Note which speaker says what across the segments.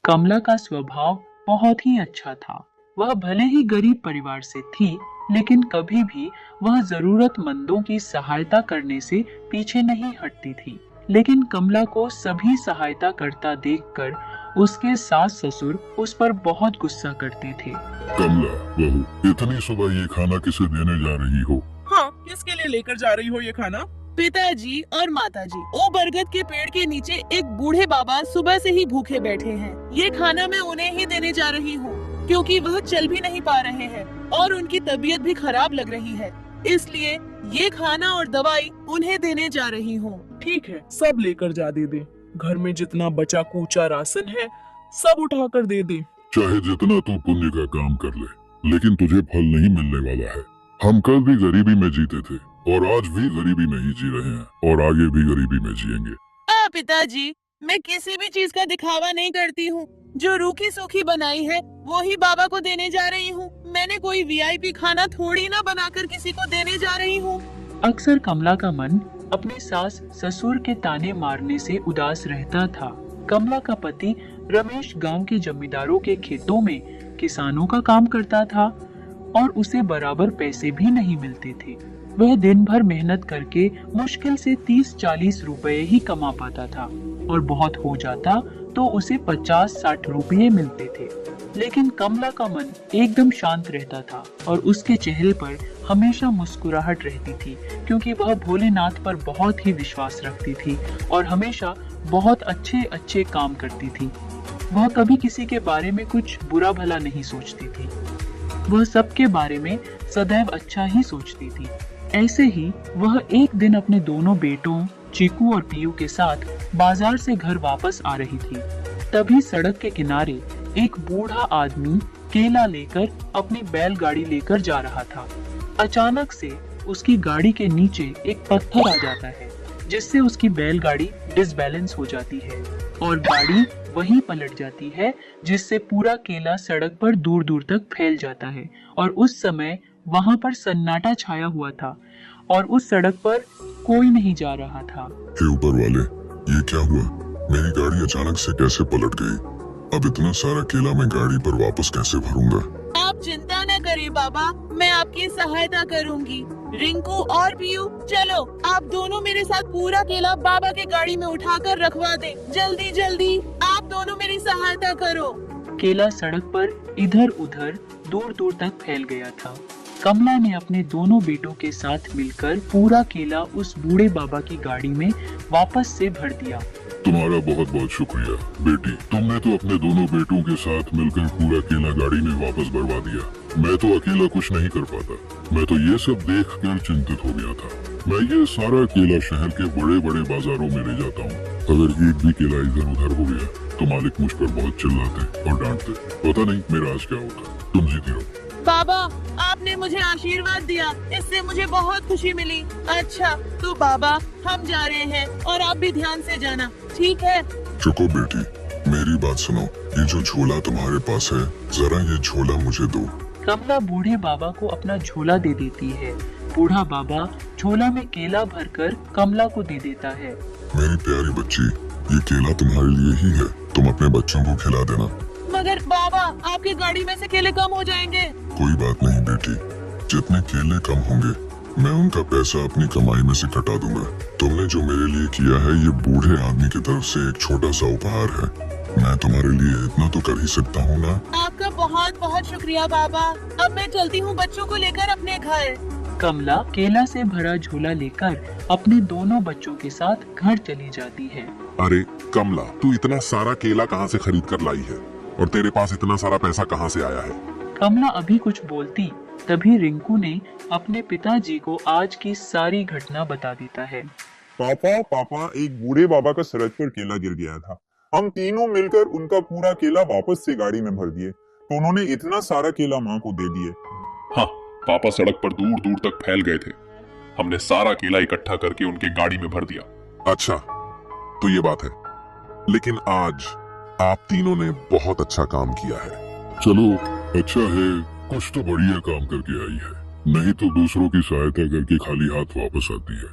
Speaker 1: कमला का स्वभाव बहुत ही अच्छा था। वह भले ही गरीब परिवार से थी, लेकिन कभी भी वह जरूरतमंदों की सहायता करने से पीछे नहीं हटती थी। लेकिन कमला को सभी सहायता करता देखकर उसके सास ससुर उस पर बहुत गुस्सा करते थे।
Speaker 2: कमला बहू, इतनी सुबह ये खाना किसे देने जा रही हो?
Speaker 3: हाँ, किसके लिए लेकर जा रही हो ये खाना?
Speaker 4: पिताजी और माताजी, ओ बरगद के पेड़ के नीचे एक बूढ़े बाबा सुबह से ही भूखे बैठे हैं। ये खाना मैं उन्हें ही देने जा रही हूँ, क्योंकि वह चल भी नहीं पा रहे हैं और उनकी तबीयत भी खराब लग रही है। इसलिए ये खाना और दवाई उन्हें देने जा रही हूँ।
Speaker 3: ठीक है, सब लेकर जा दे। घर में जितना बचा कूचा राशन है सब उठा कर दे दे।
Speaker 2: चाहे जितना तू पुण्य का काम कर ले, लेकिन तुझे फल नहीं मिलने वाला है। हम कल भी गरीबी में जीते थे और आज भी गरीबी में ही जी रहे हैं और आगे भी गरीबी में जिएंगे।
Speaker 4: पिताजी, मैं किसी भी चीज का दिखावा नहीं करती हूँ। जो रूखी सूखी बनाई है वो ही बाबा को देने जा रही हूँ। मैंने कोई वीआईपी खाना थोड़ी ना बनाकर किसी को देने जा रही हूँ।
Speaker 1: अक्सर कमला का मन अपने सास ससुर के ताने मारने से उदास रहता था। कमला का पति रमेश गांव के जमींदारों के खेतों में किसानों का काम करता था और उसे बराबर पैसे भी नहीं मिलते थे। वह दिन भर मेहनत करके मुश्किल से 30-40 रुपए ही कमा पाता था और बहुत हो जाता तो उसे 50-60 रुपये मिलते थे। लेकिन कमला का मन एकदम शांत रहता था और उसके चेहरे पर हमेशा मुस्कुराहट रहती थी, क्योंकि वह भोलेनाथ पर बहुत ही विश्वास रखती थी और हमेशा बहुत अच्छे अच्छे काम करती थी। वह कभी किसी के बारे में कुछ बुरा भला नहीं सोचती थी। वह सबके बारे में सदैव अच्छा ही सोचती थी। ऐसे ही वह एक दिन अपने दोनों बेटों चीकू और पीयू के साथ बाजार से घर वापस आ रही थी। तभी सड़क के किनारे एक बूढ़ा आदमी केला लेकर अपनी बैलगाड़ी लेकर जा रहा था। अचानक से उसकी गाड़ी के नीचे एक पत्थर आ जाता है, जिससे उसकी बैलगाड़ी डिसबैलेंस हो जाती है और गाड़ी वहीं पलट जाती है, जिससे पूरा केला सड़क पर दूर दूर तक फैल जाता है। और उस समय वहां पर सन्नाटा छाया हुआ था और उस सड़क पर कोई नहीं जा रहा था।
Speaker 2: हे ऊपर वाले, ये क्या हुआ? मेरी गाड़ी अचानक से कैसे पलट गई? अब इतना सारा केला मैं गाड़ी पर वापस कैसे भरूंगा?
Speaker 4: आप चिंता न करिए बाबा, मैं आपकी सहायता करूंगी। रिंकू और पीयू, चलो आप दोनों मेरे साथ पूरा केला बाबा के गाड़ी में उठाकर रखवा दें। जल्दी जल्दी, आप दोनों मेरी सहायता करो।
Speaker 1: केला सड़क पर इधर उधर दूर दूर तक फैल गया था। कमला ने अपने दोनों बेटों के साथ मिलकर पूरा केला उस बूढ़े बाबा की गाड़ी में वापस से भर दिया।
Speaker 2: तुम्हारा बहुत बहुत शुक्रिया बेटी, तुमने तो अपने दोनों बेटों के साथ मिलकर पूरा केला गाड़ी में वापस भरवा दिया। मैं तो अकेला कुछ नहीं कर पाता। मैं तो ये सब देखकर चिंतित हो गया था। मैं ये सारा केला शहर के बड़े बड़े बाजारों में ले जाता हूँ। अगर एक भी केला इधर उधर हो गया तो मालिक मुझ पर बहुत चिल्लाते और डांटते। पता नहीं मेरा आज क्या होता। तुम जीती रहो।
Speaker 4: बाबा, आपने मुझे आशीर्वाद दिया, इससे मुझे बहुत खुशी मिली। अच्छा तो बाबा, हम जा रहे हैं और आप भी ध्यान से जाना, ठीक है?
Speaker 2: चुको बेटी, मेरी बात सुनो। ये जो झोला तुम्हारे पास है, जरा ये झोला मुझे दो।
Speaker 1: कमला बूढ़े बाबा को अपना झोला दे देती है। बूढ़ा बाबा झोला में केला भरकर कमला को दे देता है।
Speaker 2: मेरी प्यारी बच्ची, ये केला तुम्हारे लिए ही है। तुम अपने बच्चों को खिला देना।
Speaker 4: मगर बाबा, आपकी गाड़ी में से केले कम हो जाएंगे।
Speaker 2: कोई बात नहीं बेटी, जितने केले कम होंगे मैं उनका पैसा अपनी कमाई में से कटा दूंगा। तुमने जो मेरे लिए किया है ये बूढ़े आदमी की तरफ से एक छोटा सा उपहार है। मैं तुम्हारे लिए इतना तो कर ही सकता हूँ ना।
Speaker 4: आपका बहुत बहुत शुक्रिया बाबा। अब मैं चलती हूँ बच्चों को लेकर अपने घर।
Speaker 1: कमला केला से भरा झोला लेकर अपने दोनों बच्चों के साथ घर चली जाती है।
Speaker 5: अरे कमला, तू इतना सारा केला कहाँ से खरीद कर लाई है और तेरे पास इतना सारा पैसा कहाँ से आया है?
Speaker 1: कमला अभी कुछ बोलती तभी रिंकू ने अपने पिताजी को आज की सारी घटना बता देता है।
Speaker 6: पापा, एक बूढ़े बाबा का सड़क पर केला गिर गया था। हम तीनों मिलकर उनका पूरा केला वापस से गाड़ी में भर दिए, तो उन्होंने इतना सारा केला माँ को दे दिए।
Speaker 5: हाँ, पापा सड़क पर दूर दूर तक फैल गए थे। हमने सारा केला इकट्ठा करके उनके गाड़ी में भर दिया। अच्छा, तो ये बात है। लेकिन आज आप तीनों ने बहुत अच्छा काम किया है।
Speaker 2: चलो अच्छा है, कुछ तो बढ़िया काम करके आई है, नहीं तो दूसरों की सहायता करके खाली हाथ वापस आती है।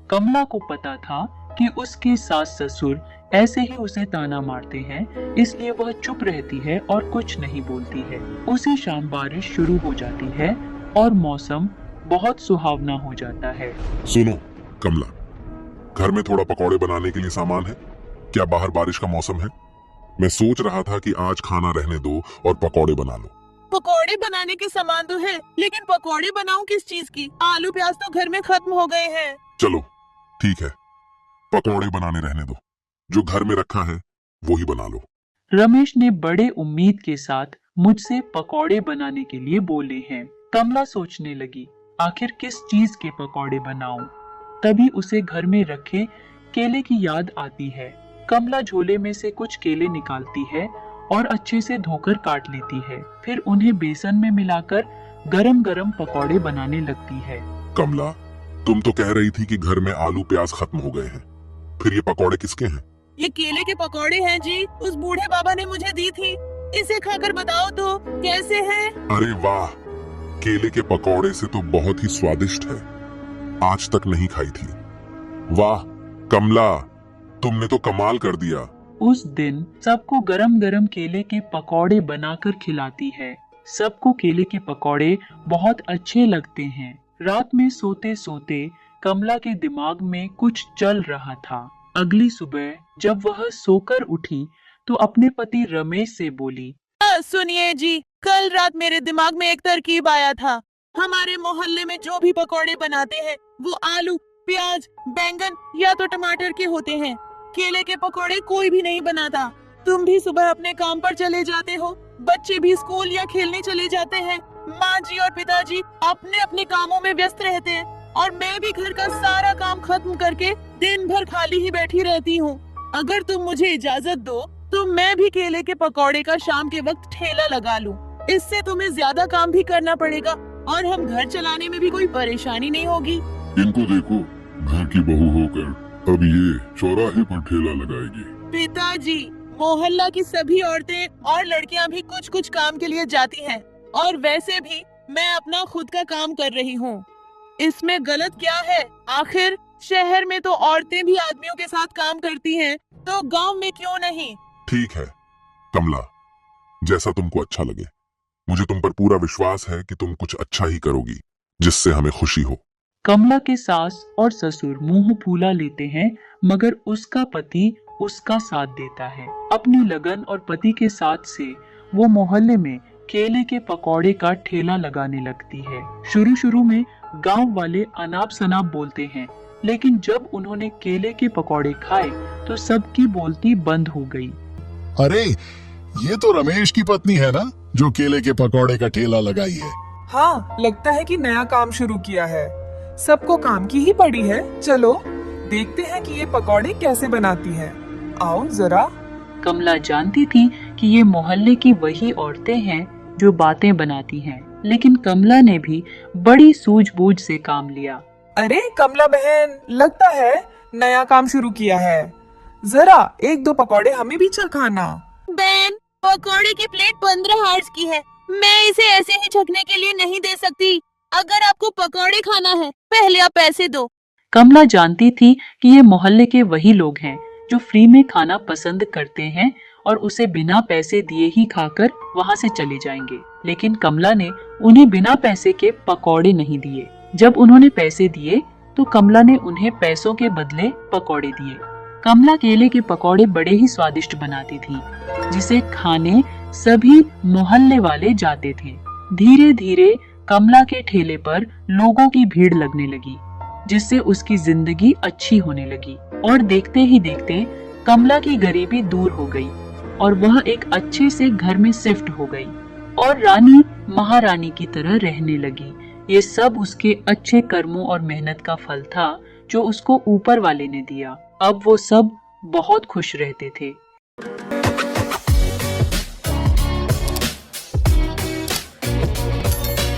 Speaker 1: कमला को पता था कि उसके सास ससुर ऐसे ही उसे ताना मारते हैं, इसलिए वह चुप रहती है और कुछ नहीं बोलती है। उसी शाम बारिश शुरू हो जाती है और मौसम बहुत सुहावना हो जाता है।
Speaker 5: सुनो कमला, घर में थोड़ा पकौड़े बनाने के लिए सामान है क्या? बाहर बारिश का मौसम है। मैं सोच रहा था कि आज खाना रहने दो और पकौड़े बना लो।
Speaker 4: पकौड़े बनाने के सामान तो है, लेकिन पकौड़े बनाऊं किस चीज की? आलू प्याज तो घर में खत्म हो गए हैं।
Speaker 5: चलो ठीक है, पकौड़े बनाने रहने दो, जो घर में रखा है वो ही बना लो।
Speaker 1: रमेश ने बड़े उम्मीद के साथ मुझसे पकौड़े बनाने के लिए बोले हैं। कमला सोचने लगी, आखिर किस चीज के पकौड़े बनाऊं? तभी उसे घर में रखे केले की याद आती है। कमला झोले में से कुछ केले निकालती है और अच्छे से धोकर काट लेती है। फिर उन्हें बेसन में मिलाकर गरम गरम पकौड़े बनाने लगती है।
Speaker 5: कमला, तुम तो कह रही थी कि घर में आलू प्याज खत्म हो गए हैं, फिर ये पकौड़े किसके हैं?
Speaker 4: ये केले के पकौड़े हैं जी, उस बूढ़े बाबा ने मुझे दी थी। इसे खाकर बताओ तो कैसे हैं?
Speaker 5: अरे वाह, केले के पकौड़े से तो बहुत ही स्वादिष्ट है, आज तक नहीं खाई थी। वाह कमला, तुमने तो कमाल कर दिया।
Speaker 1: उस दिन सबको गरम गरम केले के पकौड़े बनाकर खिलाती है। सबको केले के पकौड़े बहुत अच्छे लगते हैं। रात में सोते सोते कमला के दिमाग में कुछ चल रहा था। अगली सुबह जब वह सोकर उठी तो अपने पति रमेश से बोली,
Speaker 4: सुनिए जी, कल रात मेरे दिमाग में एक तरकीब आया था। हमारे मोहल्ले में जो भी पकौड़े बनाते हैं वो आलू प्याज बैंगन या तो टमाटर के होते हैं। केले के पकौड़े कोई भी नहीं बनाता। तुम भी सुबह अपने काम पर चले जाते हो, बच्चे भी स्कूल या खेलने चले जाते हैं, माँ जी और पिताजी अपने अपने कामों में व्यस्त रहते हैं और मैं भी घर का सारा काम खत्म करके दिन भर खाली ही बैठी रहती हूँ। अगर तुम मुझे इजाजत दो तो मैं भी केले के पकौड़े का शाम के वक्त ठेला लगा लूँ। इससे तुम्हें ज्यादा काम भी करना पड़ेगा और हम घर चलाने में भी कोई परेशानी नहीं होगी।
Speaker 2: इनको देखो, घर की बहू होकर अब ये चौराहे पर ठेला लगाएगी।
Speaker 4: पिताजी, मोहल्ला की सभी औरतें और लड़कियां भी कुछ कुछ काम के लिए जाती हैं और वैसे भी मैं अपना खुद का काम कर रही हूँ। इसमें गलत क्या है? आखिर शहर में तो औरतें भी आदमियों के साथ काम करती हैं, तो गांव में क्यों नहीं?
Speaker 5: ठीक है कमला, जैसा तुमको अच्छा लगे। मुझे तुम पर पूरा विश्वास है कि तुम कुछ अच्छा ही करोगी जिससे हमें खुशी हो।
Speaker 1: कमला के सास और ससुर मुंह फूला लेते हैं, मगर उसका पति उसका साथ देता है। अपनी लगन और पति के साथ से वो मोहल्ले में केले के पकौड़े का ठेला लगाने लगती है। शुरू शुरू में गांव वाले अनाप शनाप बोलते हैं, लेकिन जब उन्होंने केले के पकौड़े खाए तो सबकी बोलती बंद हो गई।
Speaker 7: अरे ये तो रमेश की पत्नी है ना, जो केले के पकौड़े का ठेला लगाई है।
Speaker 3: हाँ, लगता है कि नया काम शुरू किया है। सबको काम की ही पड़ी है। चलो देखते हैं कि ये पकौड़े कैसे बनाती है। आओ जरा।
Speaker 1: कमला जानती थी कि ये मोहल्ले की वही औरतें हैं जो बातें बनाती हैं, लेकिन कमला ने भी बड़ी सूझबूझ से काम लिया।
Speaker 3: अरे कमला बहन, लगता है नया काम शुरू किया है। जरा एक दो पकौड़े हमें भी चखाना।
Speaker 4: बहन, पकौड़े की प्लेट 15 हार्ट्स की है, मैं इसे ऐसे ही छकने के लिए नहीं दे सकती। अगर आपको पकौड़े खाना है पहले आप पैसे दो।
Speaker 1: कमला जानती थी कि ये मोहल्ले के वही लोग हैं जो फ्री में खाना पसंद करते हैं और उसे बिना पैसे दिए ही खाकर वहाँ से चले जाएंगे, लेकिन कमला ने उन्हें बिना पैसे के पकौड़े नहीं दिए। जब उन्होंने पैसे दिए तो कमला ने उन्हें पैसों के बदले पकौड़े दिए। कमला केले के पकौड़े बड़े ही स्वादिष्ट बनाती थी, जिसे खाने सभी मोहल्ले वाले जाते थे। धीरे धीरे कमला के ठेले पर लोगों की भीड़ लगने लगी, जिससे उसकी जिंदगी अच्छी होने लगी और देखते ही देखते कमला की गरीबी दूर हो गई और वह एक अच्छे से घर में शिफ्ट हो गई और रानी महारानी की तरह रहने लगी। ये सब उसके अच्छे कर्मों और मेहनत का फल था जो उसको ऊपर वाले ने दिया। अब वो सब बहुत खुश रहते थे।